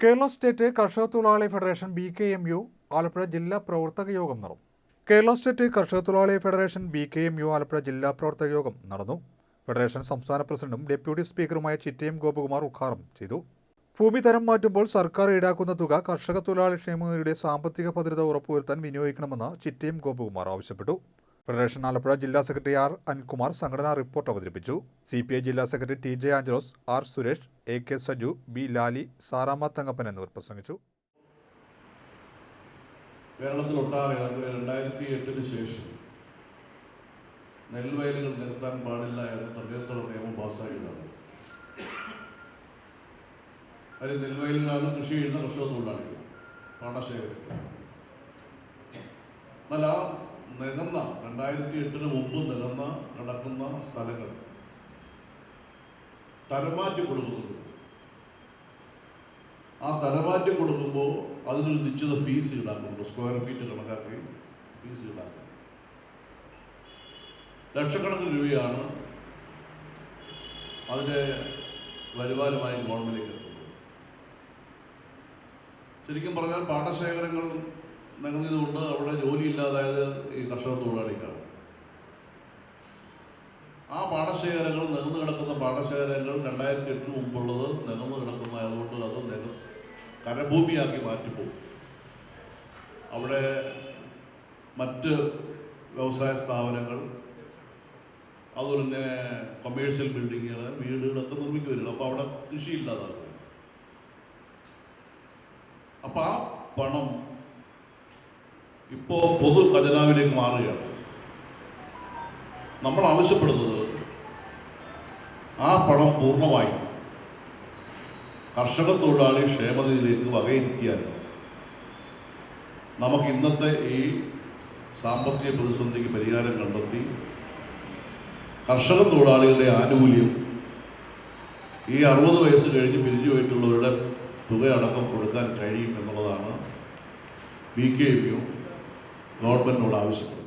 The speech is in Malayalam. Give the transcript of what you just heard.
കേരള സ്റ്റേറ്റ് കർഷക തൊഴിലാളി ഫെഡറേഷൻ BKMU ആലപ്പുഴ ജില്ലാ പ്രവർത്തക യോഗം നടന്നു. കേരള സ്റ്റേറ്റ് കർഷക തൊഴിലാളി ഫെഡറേഷൻ BKMU ആലപ്പുഴ ജില്ലാ പ്രവർത്തക യോഗം നടന്നു. ഫെഡറേഷൻ സംസ്ഥാന പ്രസിഡന്റും ഡെപ്യൂട്ടി സ്പീക്കറുമായ ചിറ്റയം ഗോപകുമാർ ഉദ്ഘാടനം ചെയ്തു. ഭൂമി തരം മാറ്റുമ്പോൾ സർക്കാർ ഈടാക്കുന്ന തുക കർഷക തൊഴിലാളി ക്ഷേമനിധിയുടെ സാമ്പത്തിക ഭദ്രത ഉറപ്പുവരുത്താൻ വിനിയോഗിക്കണമെന്ന് ചിറ്റയം ഗോപകുമാർ ആവശ്യപ്പെട്ടു. ഫെഡറേഷൻ ആലപ്പുഴ ജില്ലാ സെക്രട്ടറി ആർ അനിൽകുമാർ സംഘടനാ റിപ്പോർട്ട് അവതരിപ്പിച്ചു. CPI ജില്ലാ secretary TJ Angelos, R Suresh, AK Saju, B Lali, Saramma Thankappan എന്നിവർ പ്രസംഗിച്ചു. കേരളത്തിലൊട്ടാകെ 2008 ശേഷം നെൽവയലുകൾ നികത്താൻ പാടില്ല എന്ന തണ്ണീർത്തട നിയമം പാസ്സാക്കിയതാണ്. അതിൽ നെൽവയലുകളാണ് കൃഷി ചെയ്യുന്ന കർഷക തൊഴിലാളികൾ, പാടശേഖരം. എന്നാൽ ആ നികന്ന 2008 മുമ്പ് നികന്ന നടക്കുന്ന സ്ഥലങ്ങൾ തരംമാറ്റി കൊടുക്കുന്നുണ്ട്. ആ തരംമാറ്റി കൊടുക്കുമ്പോൾ അതിനൊരു നിശ്ചിത ഫീസ് ഈടാക്കുന്നുണ്ട്. സ്ക്വയർ ഫീറ്റ് കണക്കാക്കി ഫീസ് ഈടാക്കും. ലക്ഷക്കണക്കിന് രൂപയാണ് അതിൻ്റെ വരുമാനമായി ഗവൺമെന്റിലേക്ക് എത്തുന്നത്. ശരിക്കും പറഞ്ഞാൽ പാടശേഖരങ്ങൾ നികന്നതുകൊണ്ട് അവിടെ ജോലിയില്ലാതായത് ഈ കർഷക തൊഴിലാളികളാണ്. ആ പാടശേഖരങ്ങൾ നികന്നു കിടക്കുന്ന പാടശേഖരങ്ങൾ 2008 മുമ്പുള്ളത് നികന്നു കിടക്കുന്നതായതുകൊണ്ട് അത് കരഭൂമിയാക്കി മാറ്റിപ്പോകും. അവിടെ മറ്റ് വ്യവസായ സ്ഥാപനങ്ങൾ, അതുപോലെ തന്നെ കൊമേഴ്ഷ്യൽ ബിൽഡിങ്ങുകൾ, വീടുകളൊക്കെ നിർമ്മിക്കുമല്ലോ. അപ്പോൾ അവിടെ കൃഷിയില്ലാതാകും. അപ്പം ആ പണം ഇപ്പോൾ പൊതു ഖജനാവിലേക്ക് മാറുകയാണ്. നമ്മൾ ആവശ്യപ്പെടുന്നത് ആ പണം പൂർണ്ണമായി കർഷക തൊഴിലാളി ക്ഷേമനിധിയിലേക്ക് വകയിരുത്തിയാൽ നമുക്ക് ഇന്നത്തെ ഈ സാമ്പത്തിക പ്രതിസന്ധിക്ക് പരിഹാരം കണ്ടെത്തി കർഷക തൊഴിലാളികളുടെ ആനുകൂല്യം ഈ 60 വയസ്സ് കഴിഞ്ഞ് പിരിഞ്ഞു പോയിട്ടുള്ളവരുടെ തുകയടക്കം കൊടുക്കാൻ കഴിയും എന്നുള്ളതാണ് BKMU ഗവൺമെന്റിനോട് ആവശ്യപ്പെടുന്നത്.